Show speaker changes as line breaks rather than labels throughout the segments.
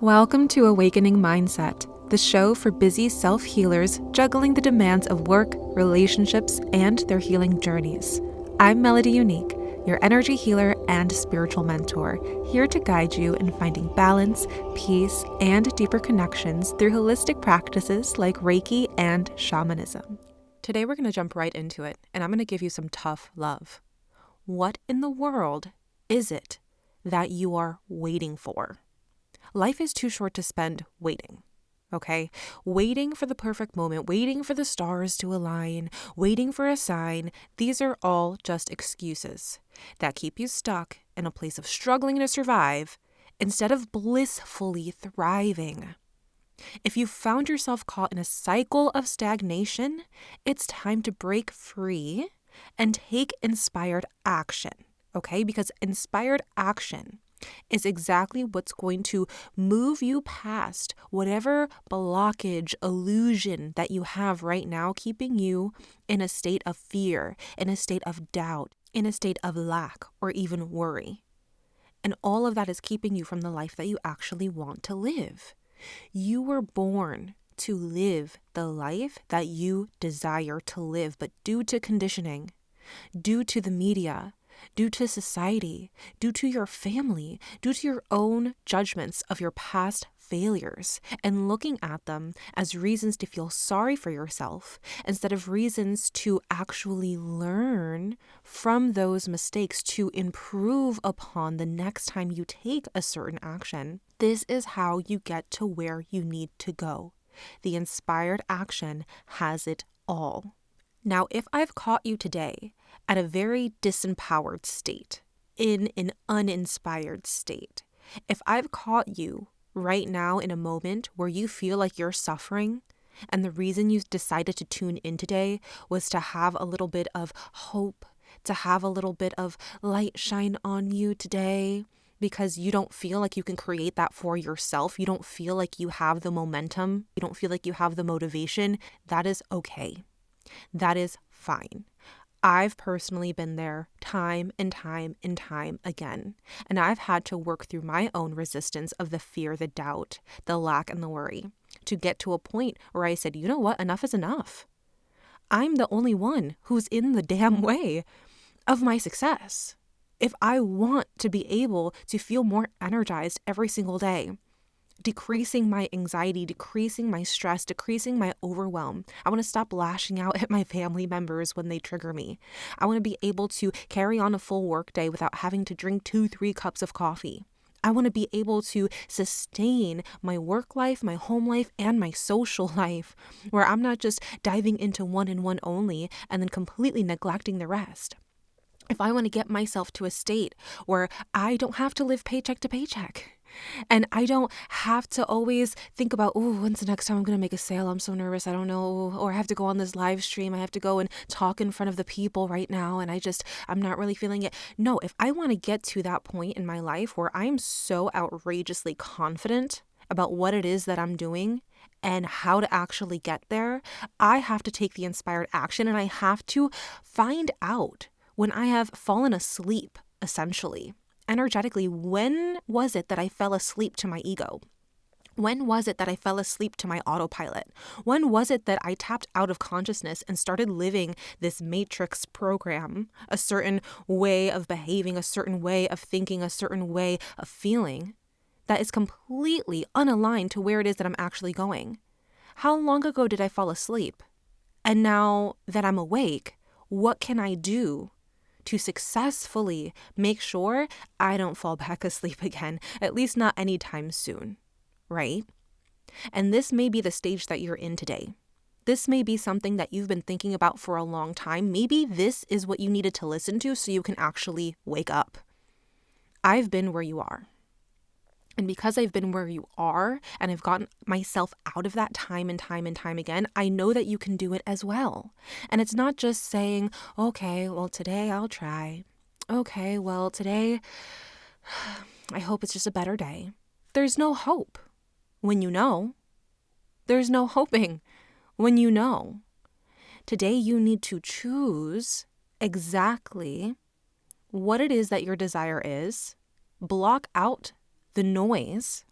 Welcome to Awakening Mindset, the show for busy self-healers juggling the demands of work, relationships, and their healing journeys. I'm Melody Unique, your energy healer and spiritual mentor, here to guide you in finding balance, peace, and deeper connections through holistic practices like Reiki and shamanism. Today we're going to jump right into it, and I'm going to give you some tough love. What in the world is it that you are waiting for? Life is too short to spend waiting, okay? Waiting for the perfect moment, waiting for the stars to align, waiting for a sign. These are all just excuses that keep you stuck in a place of struggling to survive instead of blissfully thriving. If you found yourself caught in a cycle of stagnation, it's time to break free and take inspired action, okay? Because inspired action is exactly what's going to move you past whatever blockage, illusion that you have right now, keeping you in a state of fear, in a state of doubt, in a state of lack, or even worry. And all of that is keeping you from the life that you actually want to live. You were born to live the life that you desire to live, but due to conditioning, due to the media, due to society, due to your family, due to your own judgments of your past failures, and looking at them as reasons to feel sorry for yourself instead of reasons to actually learn from those mistakes to improve upon the next time you take a certain action. This is how you get to where you need to go. The inspired action has it all. Now, if I've caught you today at a very disempowered state, in an uninspired state, if I've caught you right now in a moment where you feel like you're suffering, and the reason you decided to tune in today was to have a little bit of hope, to have a little bit of light shine on you today, because you don't feel like you can create that for yourself, you don't feel like you have the momentum, you don't feel like you have the motivation, that is okay. That is fine. I've personally been there time and time and time again. And I've had to work through my own resistance of the fear, the doubt, the lack, and the worry to get to a point where I said, you know what? Enough is enough. I'm the only one who's in the damn way of my success. If I want to be able to feel more energized every single day, decreasing my anxiety, decreasing my stress, decreasing my overwhelm. I want to stop lashing out at my family members when they trigger me. I want to be able to carry on a full workday without having to drink 2-3 cups of coffee. I want to be able to sustain my work life, my home life, and my social life, where I'm not just diving into one and one only and then completely neglecting the rest. If I want to get myself to a state where I don't have to live paycheck to paycheck, and I don't have to always think about, oh, when's the next time I'm going to make a sale? I'm so nervous. I don't know. Or I have to go on this live stream. I have to go and talk in front of the people right now. And I'm not really feeling it. No, if I want to get to that point in my life where I'm so outrageously confident about what it is that I'm doing and how to actually get there, I have to take the inspired action, and I have to find out when I have fallen asleep, essentially. Energetically, when was it that I fell asleep to my ego? When was it that I fell asleep to my autopilot? When was it that I tapped out of consciousness and started living this matrix program, a certain way of behaving, a certain way of thinking, a certain way of feeling that is completely unaligned to where it is that I'm actually going? How long ago did I fall asleep? And now that I'm awake, what can I do to successfully make sure I don't fall back asleep again, at least not anytime soon, right? And this may be the stage that you're in today. This may be something that you've been thinking about for a long time. Maybe this is what you needed to listen to so you can actually wake up. I've been where you are. And because I've been where you are and I've gotten myself out of that time and time and time again, I know that you can do it as well. And it's not just saying, okay, well, today I'll try. Okay, well, today I hope it's just a better day. There's no hope when you know. There's no hoping when you know. Today you need to choose exactly what it is that your desire is, block out the noise,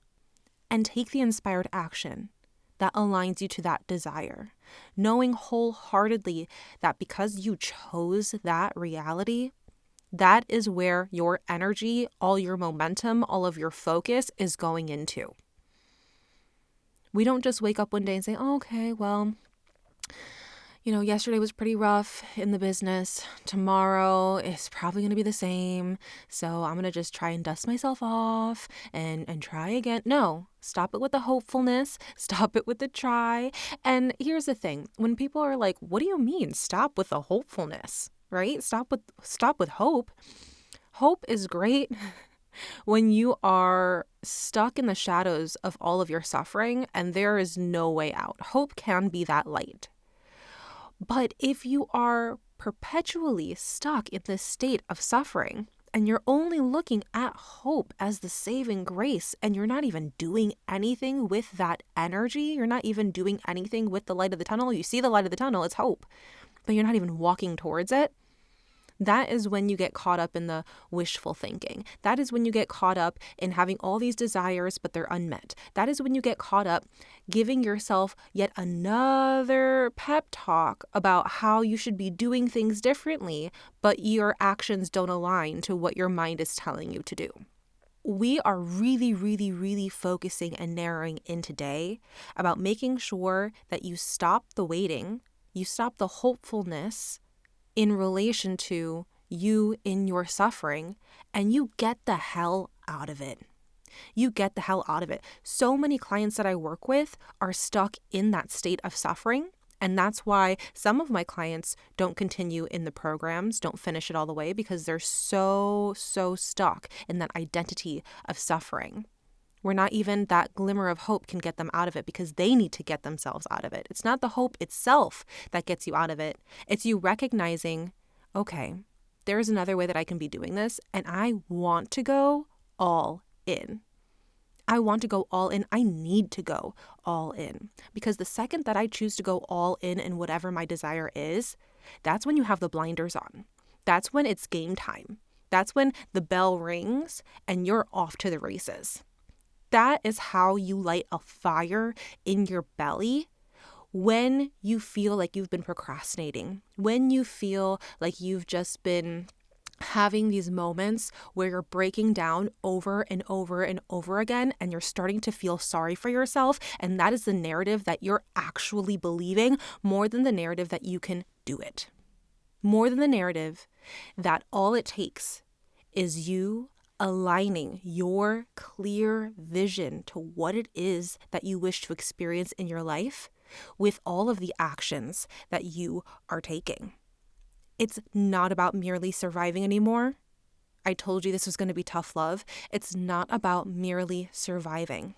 and take the inspired action that aligns you to that desire, knowing wholeheartedly that because you chose that reality, that is where your energy, all your momentum, all of your focus is going into. We don't just wake up one day and say, oh, okay, well, yesterday was pretty rough in the business. Tomorrow is probably going to be the same. So I'm going to just try and dust myself off and try again. No, stop it with the hopefulness. Stop it with the try. And here's the thing. When people are like, what do you mean? Stop with the hopefulness, right? Stop with hope. Hope is great when you are stuck in the shadows of all of your suffering and there is no way out. Hope can be that light. But if you are perpetually stuck in this state of suffering and you're only looking at hope as the saving grace and you're not even doing anything with that energy, you're not even doing anything with the light of the tunnel, you see the light of the tunnel, it's hope, but you're not even walking towards it, that is when you get caught up in the wishful thinking. That is when you get caught up in having all these desires, but they're unmet. That is when you get caught up giving yourself yet another pep talk about how you should be doing things differently, but your actions don't align to what your mind is telling you to do. We are really, really, really focusing and narrowing in today about making sure that you stop the waiting, you stop the hopefulness in relation to you in your suffering, and you get the hell out of it. You get the hell out of it. So many clients that I work with are stuck in that state of suffering, and that's why some of my clients don't continue in the programs, don't finish it all the way, because they're so stuck in that identity of suffering, where not even that glimmer of hope can get them out of it because they need to get themselves out of it. It's not the hope itself that gets you out of it. It's you recognizing, okay, there's another way that I can be doing this, and I want to go all in. I want to go all in. I need to go all in, because the second that I choose to go all in whatever my desire is, that's when you have the blinders on. That's when it's game time. That's when the bell rings and you're off to the races. That is how you light a fire in your belly when you feel like you've been procrastinating, when you feel like you've just been having these moments where you're breaking down over and over and over again, and you're starting to feel sorry for yourself. And that is the narrative that you're actually believing more than the narrative that you can do it. More than the narrative that all it takes is you aligning your clear vision to what it is that you wish to experience in your life with all of the actions that you are taking. It's not about merely surviving anymore. I told you this was going to be tough love. It's not about merely surviving.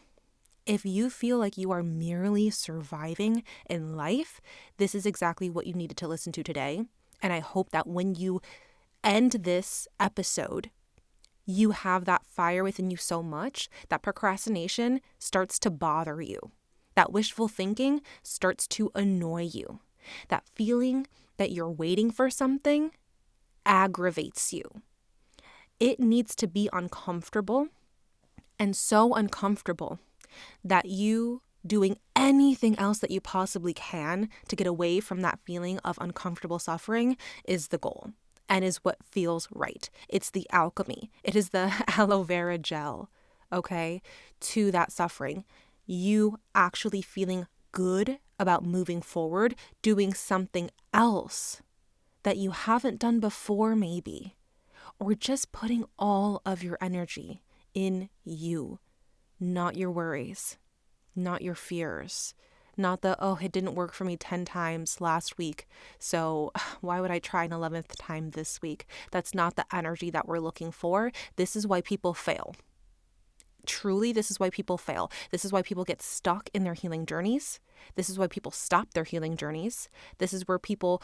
If you feel like you are merely surviving in life, this is exactly what you needed to listen to today. And I hope that when you end this episode, you have that fire within you so much that procrastination starts to bother you. That wishful thinking starts to annoy you. That feeling that you're waiting for something aggravates you. It needs to be uncomfortable, and so uncomfortable that you doing anything else that you possibly can to get away from that feeling of uncomfortable suffering is the goal. And is what feels right. It's the alchemy. It is the aloe vera gel, okay, to that suffering. You actually feeling good about moving forward, doing something else that you haven't done before maybe, or just putting all of your energy in you, not your worries, not your fears. Not the, oh, it didn't work for me 10 times last week, so why would I try an 11th time this week? That's not the energy that we're looking for. This is why people fail. Truly, this is why people fail. This is why people get stuck in their healing journeys. This is why people stop their healing journeys. This is where people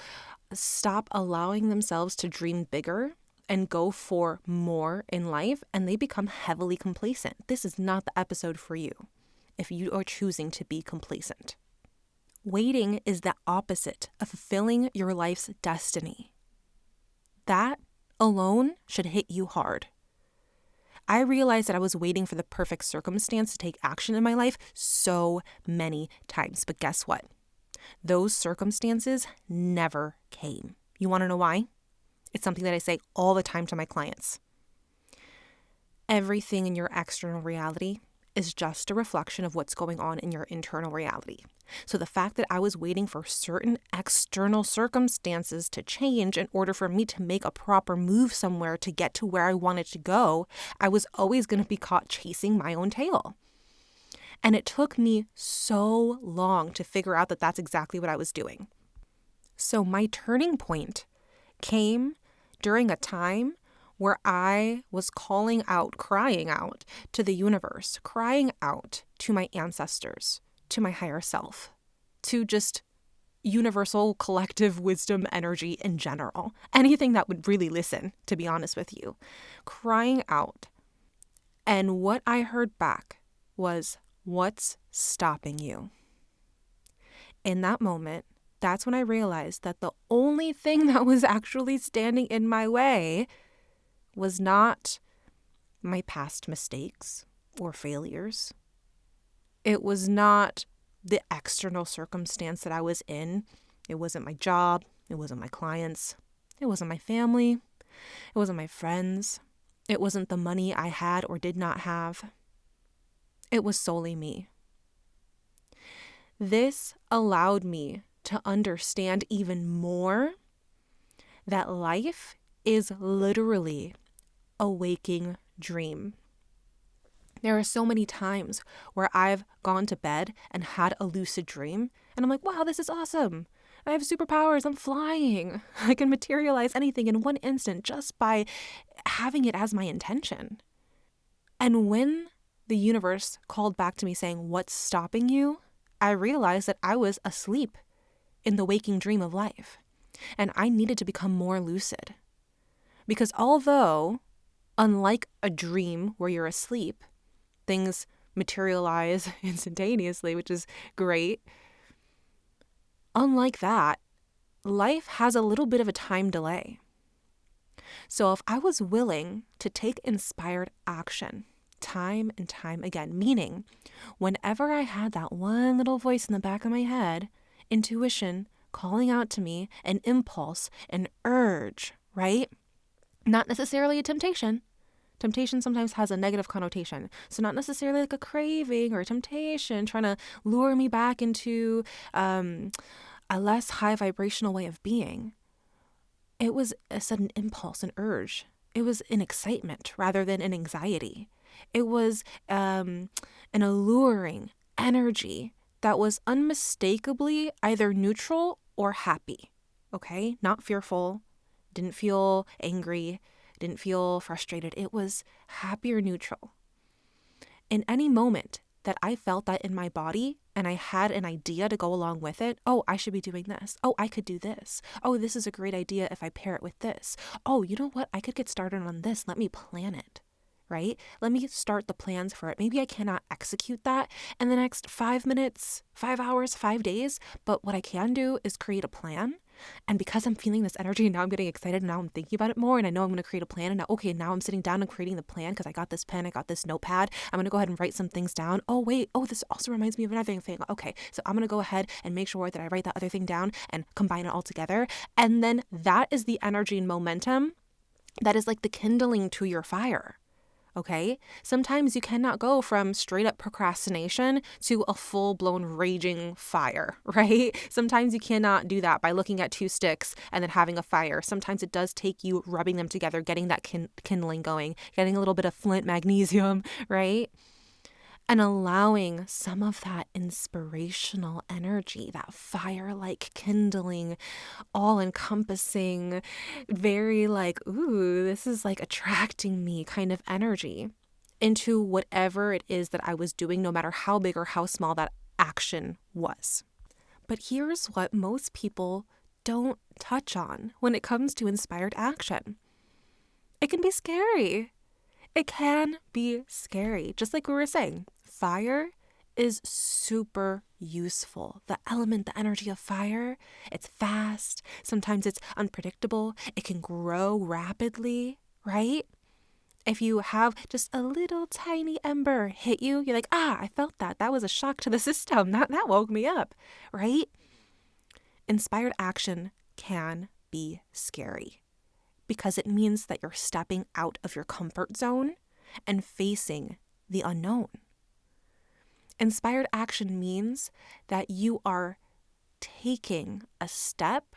stop allowing themselves to dream bigger and go for more in life, and they become heavily complacent. This is not the episode for you if you are choosing to be complacent. Waiting is the opposite of fulfilling your life's destiny. That alone should hit you hard. I realized that I was waiting for the perfect circumstance to take action in my life so many times. But guess what? Those circumstances never came. You want to know why? It's something that I say all the time to my clients. Everything in your external reality is just a reflection of what's going on in your internal reality. So the fact that I was waiting for certain external circumstances to change in order for me to make a proper move somewhere to get to where I wanted to go, I was always going to be caught chasing my own tail. And it took me so long to figure out that that's exactly what I was doing. So my turning point came during a time where I was calling out, crying out to the universe, crying out to my ancestors, to my higher self, to just universal collective wisdom energy in general. Anything that would really listen, to be honest with you. Crying out. And what I heard back was, "What's stopping you?" In that moment, that's when I realized that the only thing that was actually standing in my way was not my past mistakes or failures. It was not the external circumstance that I was in. It wasn't my job. It wasn't my clients. It wasn't my family. It wasn't my friends. It wasn't the money I had or did not have. It was solely me. This allowed me to understand even more that life is literally a waking dream. There are so many times where I've gone to bed and had a lucid dream, and I'm like, wow, this is awesome. I have superpowers. I'm flying. I can materialize anything in one instant just by having it as my intention. And when the universe called back to me saying, "What's stopping you?" I realized that I was asleep in the waking dream of life, and I needed to become more lucid. Because although, unlike a dream where you're asleep, things materialize instantaneously, which is great. Unlike that, life has a little bit of a time delay. So if I was willing to take inspired action time and time again, meaning whenever I had that one little voice in the back of my head, intuition calling out to me, an impulse, an urge, right? Not necessarily a temptation. Temptation sometimes has a negative connotation. So not necessarily like a craving or a temptation trying to lure me back into a less high vibrational way of being. It was a sudden impulse, an urge. It was an excitement rather than an anxiety. It was an alluring energy that was unmistakably either neutral or happy. Okay? Not fearful. Didn't feel angry. Didn't feel frustrated. It was happy or neutral. In any moment that I felt that in my body and I had an idea to go along with it, oh, I should be doing this. Oh, I could do this. Oh, this is a great idea if I pair it with this. Oh, you know what? I could get started on this. Let me plan it, right? Let me start the plans for it. Maybe I cannot execute that in the next 5 minutes, 5 hours, 5 days, but what I can do is create a plan. And because I'm feeling this energy, now I'm getting excited, and now I'm thinking about it more, and I know I'm going to create a plan, and now, okay, now I'm sitting down and creating the plan because I got this pen, I got this notepad. I'm going to go ahead and write some things down. Oh, wait, this also reminds me of another thing. Okay, so I'm going to go ahead and make sure that I write that other thing down and combine it all together. And then that is the energy and momentum that is like the kindling to your fire. Okay? Sometimes you cannot go from straight up procrastination to a full-blown raging fire, right? Sometimes you cannot do that by looking at 2 sticks and then having a fire. Sometimes it does take you rubbing them together, getting that kindling going, getting a little bit of flint magnesium, right? And allowing some of that inspirational energy, that fire-like kindling, all-encompassing, very like, ooh, this is like attracting me kind of energy into whatever it is that I was doing, no matter how big or how small that action was. But here's what most people don't touch on when it comes to inspired action. It can be scary. It can be scary. Just like we were saying, fire is super useful. The element, the energy of fire, it's fast. Sometimes it's unpredictable. It can grow rapidly, right? If you have just a little tiny ember hit you, you're like, I felt that. That was a shock to the system. That woke me up, right? Inspired action can be scary because it means that you're stepping out of your comfort zone and facing the unknown. Inspired action means that you are taking a step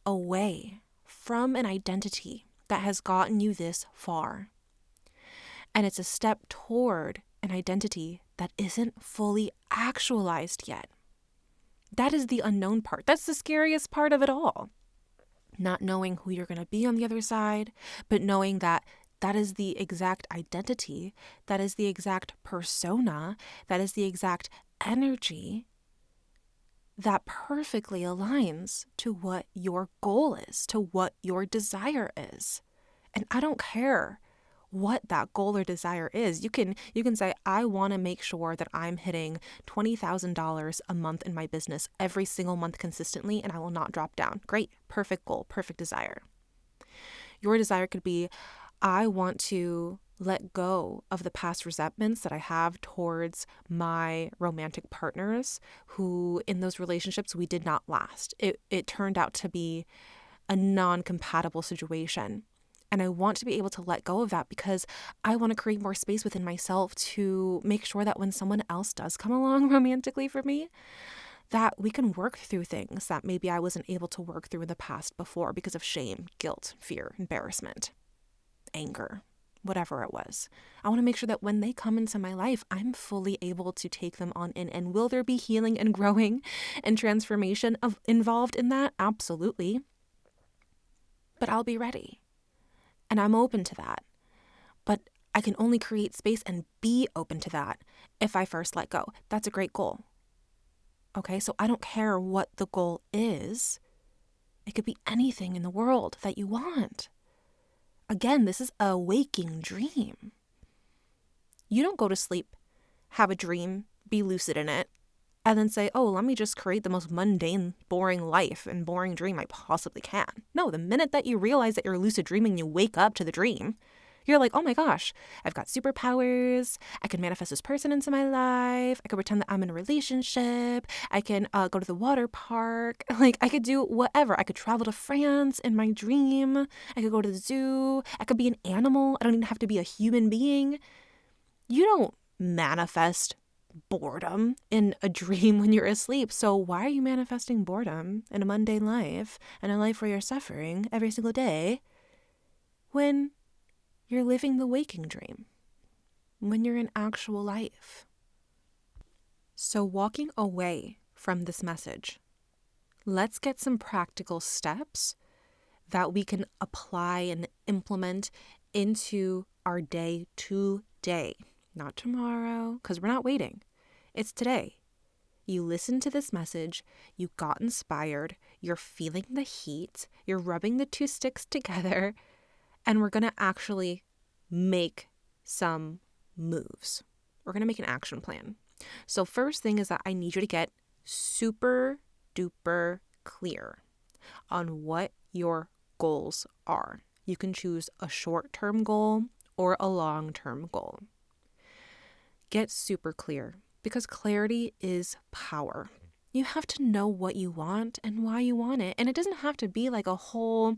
away from an identity that has gotten you this far. And it's a step toward an identity that isn't fully actualized yet. That is the unknown part. That's the scariest part of it all. Not knowing who you're going to be on the other side, but knowing that that is the exact identity, that is the exact persona, that is the exact energy that perfectly aligns to what your goal is, to what your desire is. And I don't care what that goal or desire is. You can say, I want to make sure that I'm hitting $20,000 a month in my business every single month consistently, and I will not drop down. Great, perfect goal, perfect desire. Your desire could be, I want to let go of the past resentments that I have towards my romantic partners who in those relationships we did not last. It turned out to be a non-compatible situation. And I want to be able to let go of that because I want to create more space within myself to make sure that when someone else does come along romantically for me, that we can work through things that maybe I wasn't able to work through in the past before because of shame, guilt, fear, embarrassment, anger, whatever it was. I want to make sure that when they come into my life, I'm fully able to take them on in. And will there be healing and growing and transformation involved in that? Absolutely. But I'll be ready. And I'm open to that. But I can only create space and be open to that if I first let go. That's a great goal. Okay, so I don't care what the goal is. It could be anything in the world that you want. Again, this is a waking dream. You don't go to sleep, have a dream, be lucid in it, and then say, oh, let me just create the most mundane, boring life and boring dream I possibly can. No, the minute that you realize that you're lucid dreaming, you wake up to the dream, you're like, oh my gosh, I've got superpowers. I can manifest this person into my life. I could pretend that I'm in a relationship. I can go to the water park. Like, I could do whatever. I could travel to France in my dream. I could go to the zoo. I could be an animal. I don't even have to be a human being. You don't manifest boredom in a dream when you're asleep. So why are you manifesting boredom in a mundane life and a life where you're suffering every single day when you're living the waking dream, when you're in actual life? So walking away from this message, let's get some practical steps that we can apply and implement into our day today. Not tomorrow, because we're not waiting. It's today. You listen to this message, you got inspired, you're feeling the heat, you're rubbing the two sticks together, and we're going to actually make some moves. We're going to make an action plan. So first thing is that I need you to get super duper clear on what your goals are. You can choose a short-term goal or a long-term goal. Get super clear because clarity is power. You have to know what you want and why you want it. And it doesn't have to be like a whole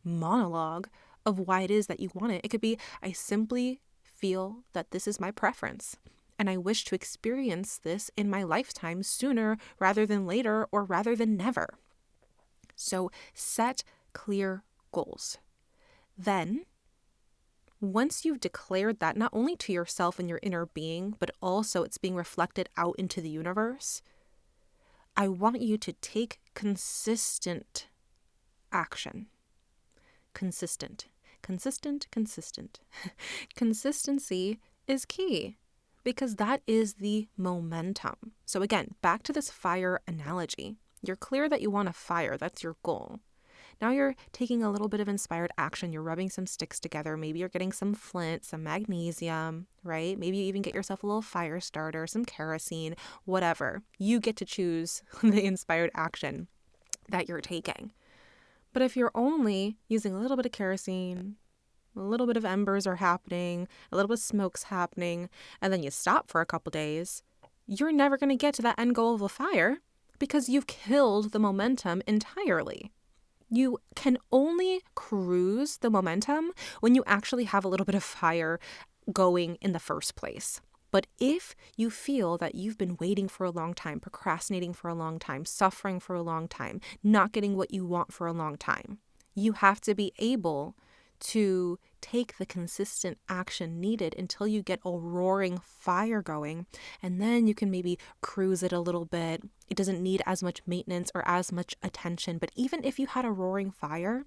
monologue of why it is that you want it. It could be, I simply feel that this is my preference and I wish to experience this in my lifetime sooner rather than later or rather than never. So set clear goals. Then, once you've declared that not only to yourself and your inner being, but also it's being reflected out into the universe, I want you to take consistent action. Consistent. Consistency is key because that is the momentum. So again, back to this fire analogy. You're clear that you want a fire. That's your goal. Now you're taking a little bit of inspired action. You're rubbing some sticks together. Maybe you're getting some flint, some magnesium, right? Maybe you even get yourself a little fire starter, some kerosene, whatever. You get to choose the inspired action that you're taking. But if you're only using a little bit of kerosene, a little bit of embers are happening, a little bit of smoke's happening, and then you stop for a couple days, you're never going to get to that end goal of a fire because you've killed the momentum entirely. You can only cruise the momentum when you actually have a little bit of fire going in the first place. But if you feel that you've been waiting for a long time, procrastinating for a long time, suffering for a long time, not getting what you want for a long time, you have to be able to take the consistent action needed until you get a roaring fire going, and then you can maybe cruise it a little bit. It doesn't need as much maintenance or as much attention. But even if you had a roaring fire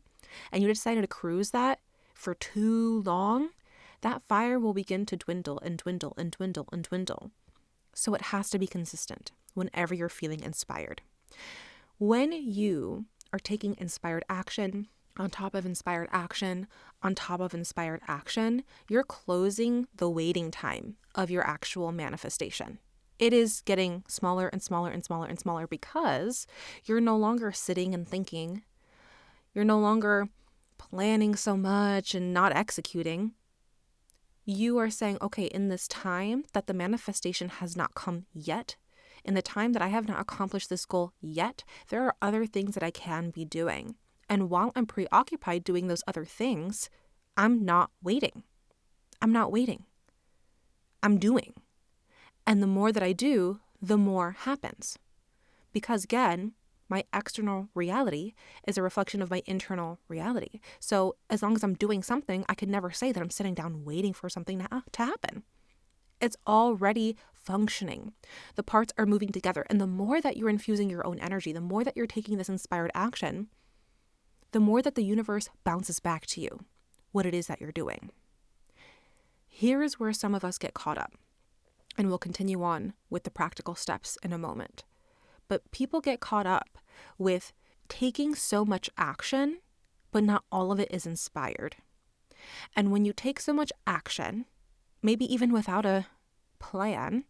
and you decided to cruise that for too long, that fire will begin to dwindle and dwindle and dwindle and dwindle. So it has to be consistent whenever you're feeling inspired. When you are taking inspired action, on top of inspired action, on top of inspired action, you're closing the waiting time of your actual manifestation. It is getting smaller and smaller and smaller and smaller because you're no longer sitting and thinking. You're no longer planning so much and not executing. You are saying, okay, in this time that the manifestation has not come yet, in the time that I have not accomplished this goal yet, there are other things that I can be doing. And while I'm preoccupied doing those other things, I'm not waiting. I'm not waiting. I'm doing. And the more that I do, the more happens. Because again, my external reality is a reflection of my internal reality. So as long as I'm doing something, I could never say that I'm sitting down waiting for something to happen. It's already functioning. The parts are moving together. And the more that you're infusing your own energy, the more that you're taking this inspired action, the more that the universe bounces back to you what it is that you're doing. Here's where some of us get caught up, and we'll continue on with the practical steps in a moment. But people get caught up with taking so much action, but not all of it is inspired. And when you take so much action, maybe even without a plan,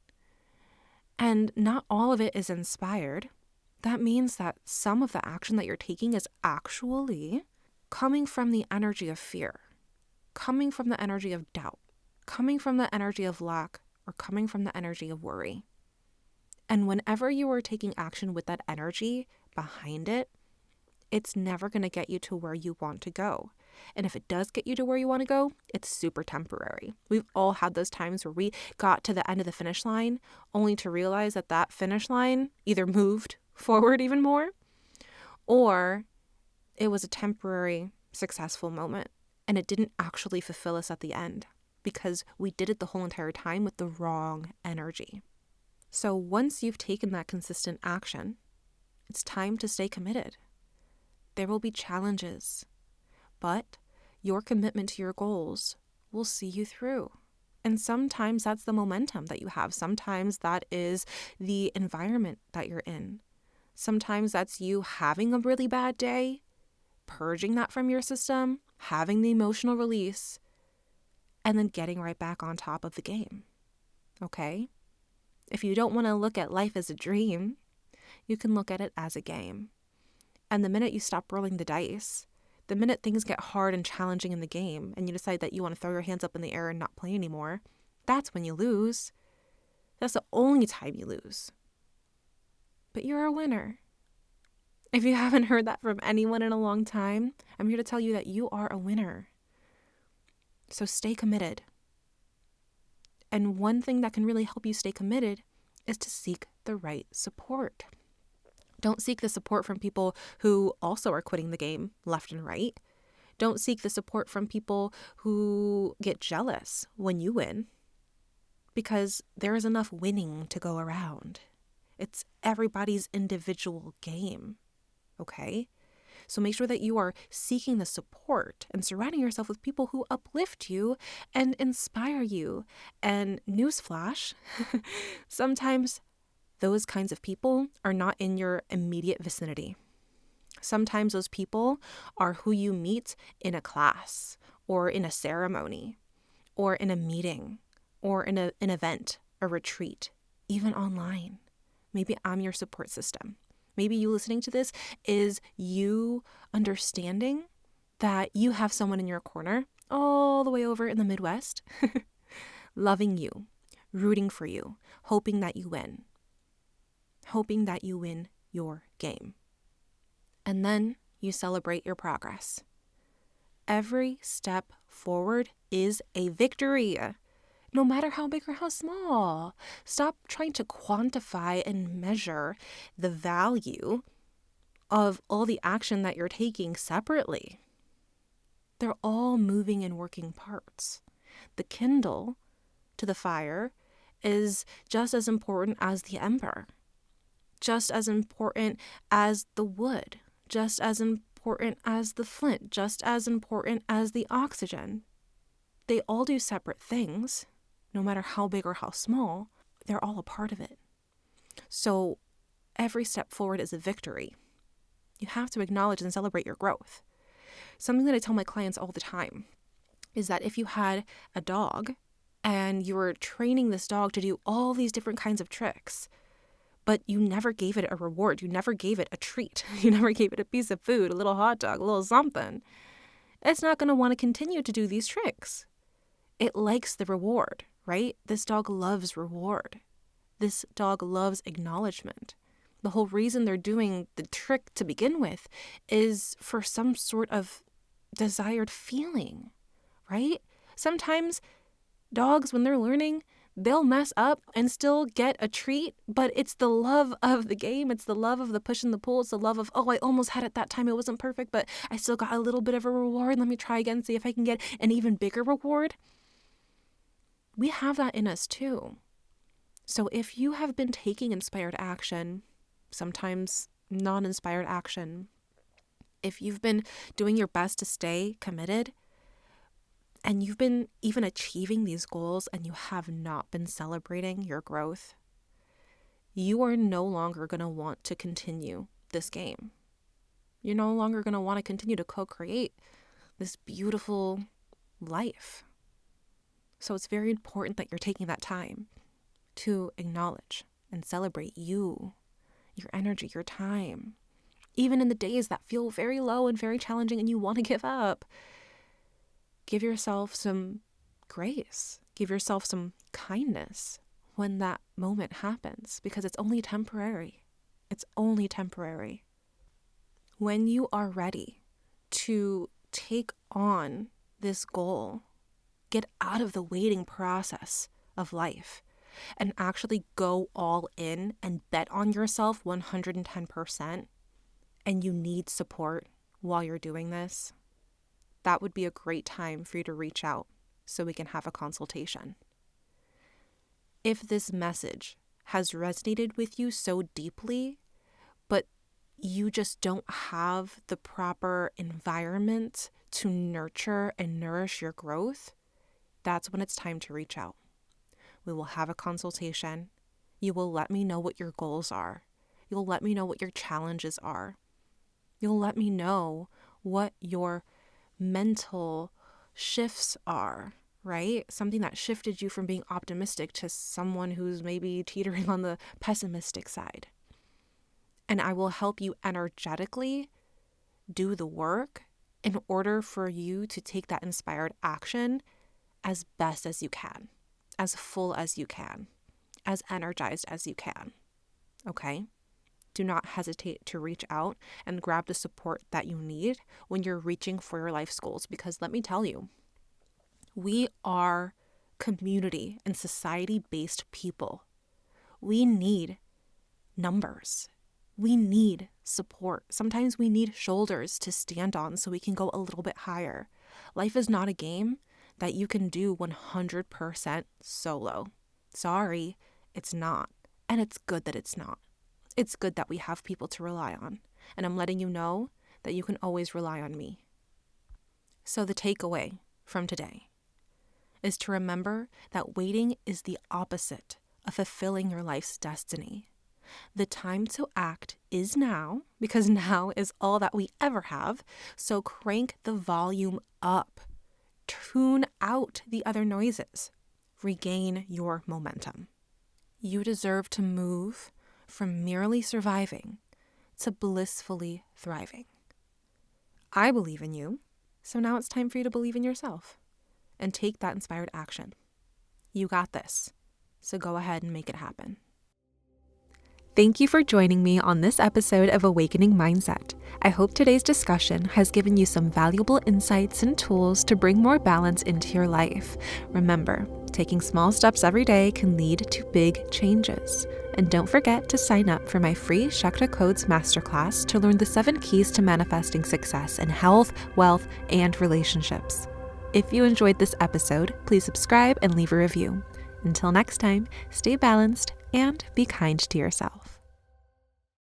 and not all of it is inspired, that means that some of the action that you're taking is actually coming from the energy of fear, coming from the energy of doubt, coming from the energy of lack, or coming from the energy of worry. And whenever you are taking action with that energy behind it, it's never going to get you to where you want to go. And if it does get you to where you want to go, it's super temporary. We've all had those times where we got to the end of the finish line only to realize that that finish line either moved forward even more, or it was a temporary successful moment and it didn't actually fulfill us at the end because we did it the whole entire time with the wrong energy. So once you've taken that consistent action, it's time to stay committed. There will be challenges, but your commitment to your goals will see you through. And sometimes that's the momentum that you have. Sometimes that is the environment that you're in. Sometimes that's you having a really bad day, purging that from your system, having the emotional release, and then getting right back on top of the game. Okay? If you don't want to look at life as a dream, you can look at it as a game. And the minute you stop rolling the dice, the minute things get hard and challenging in the game and you decide that you want to throw your hands up in the air and not play anymore, that's when you lose. That's the only time you lose. But you're a winner. If you haven't heard that from anyone in a long time, I'm here to tell you that you are a winner. So stay committed. And one thing that can really help you stay committed is to seek the right support. Don't seek the support from people who also are quitting the game left and right. Don't seek the support from people who get jealous when you win, because there is enough winning to go around. It's everybody's individual game, okay? So make sure that you are seeking the support and surrounding yourself with people who uplift you and inspire you. And newsflash, sometimes those kinds of people are not in your immediate vicinity. Sometimes those people are who you meet in a class or in a ceremony or in a meeting or in an event, a retreat, even online. Maybe I'm your support system. Maybe you listening to this is you understanding that you have someone in your corner all the way over in the Midwest, loving you, rooting for you, hoping that you win your game. And then you celebrate your progress. Every step forward is a victory, no matter how big or how small. Stop trying to quantify and measure the value of all the action that you're taking separately. They're all moving and working parts. The kindle to the fire is just as important as the ember, just as important as the wood, just as important as the flint, just as important as the oxygen. They all do separate things, no matter how big or how small. They're all a part of it. So every step forward is a victory. You have to acknowledge and celebrate your growth. Something that I tell my clients all the time is that if you had a dog and you were training this dog to do all these different kinds of tricks, but you never gave it a reward, you never gave it a treat, you never gave it a piece of food, a little hot dog, a little something, it's not going to want to continue to do these tricks. It likes the reward, right? This dog loves reward. This dog loves acknowledgement. The whole reason they're doing the trick to begin with is for some sort of desired feeling, right? Sometimes dogs, when they're learning, they'll mess up and still get a treat, but it's the love of the game. It's the love of the push and the pull. It's the love of, oh, I almost had it that time. It wasn't perfect, but I still got a little bit of a reward. Let me try again, see if I can get an even bigger reward. We have that in us too. So if you have been taking inspired action, sometimes non-inspired action, if you've been doing your best to stay committed, and you've been even achieving these goals and you have not been celebrating your growth, you are no longer going to want to continue this game. You're no longer going to want to continue to co-create this beautiful life. So it's very important that you're taking that time to acknowledge and celebrate you, your energy, your time. Even in the days that feel very low and very challenging and you want to give up, give yourself some grace. Give yourself some kindness when that moment happens, because it's only temporary. It's only temporary. When you are ready to take on this goal, get out of the waiting process of life and actually go all in and bet on yourself 110%, and you need support while you're doing this, that would be a great time for you to reach out so we can have a consultation. If this message has resonated with you so deeply, but you just don't have the proper environment to nurture and nourish your growth, that's when it's time to reach out. We will have a consultation. You will let me know what your goals are. You'll let me know what your challenges are. You'll let me know what your mental shifts are, right? Something that shifted you from being optimistic to someone who's maybe teetering on the pessimistic side. And I will help you energetically do the work in order for you to take that inspired action as best as you can, as full as you can, as energized as you can. Okay? Do not hesitate to reach out and grab the support that you need when you're reaching for your life's goals, because let me tell you, we are community and society-based people. We need numbers. We need support. Sometimes we need shoulders to stand on so we can go a little bit higher. Life is not a game that you can do 100% solo. Sorry, it's not. And it's good that it's not. It's good that we have people to rely on. And I'm letting you know that you can always rely on me. So the takeaway from today is to remember that waiting is the opposite of fulfilling your life's destiny. The time to act is now, because now is all that we ever have. So crank the volume up. Tune out the other noises. Regain your momentum. You deserve to move from merely surviving to blissfully thriving. I believe in you. So now it's time for you to believe in yourself and take that inspired action. You got this. So go ahead and make it happen. Thank you for joining me on this episode of Awakening Mindset. I hope today's discussion has given you some valuable insights and tools to bring more balance into your life. Remember, taking small steps every day can lead to big changes. And don't forget to sign up for my free Chakra Codes Masterclass to learn the 7 keys to manifesting success in health, wealth, and relationships. If you enjoyed this episode, please subscribe and leave a review. Until next time, stay balanced and be kind to yourself.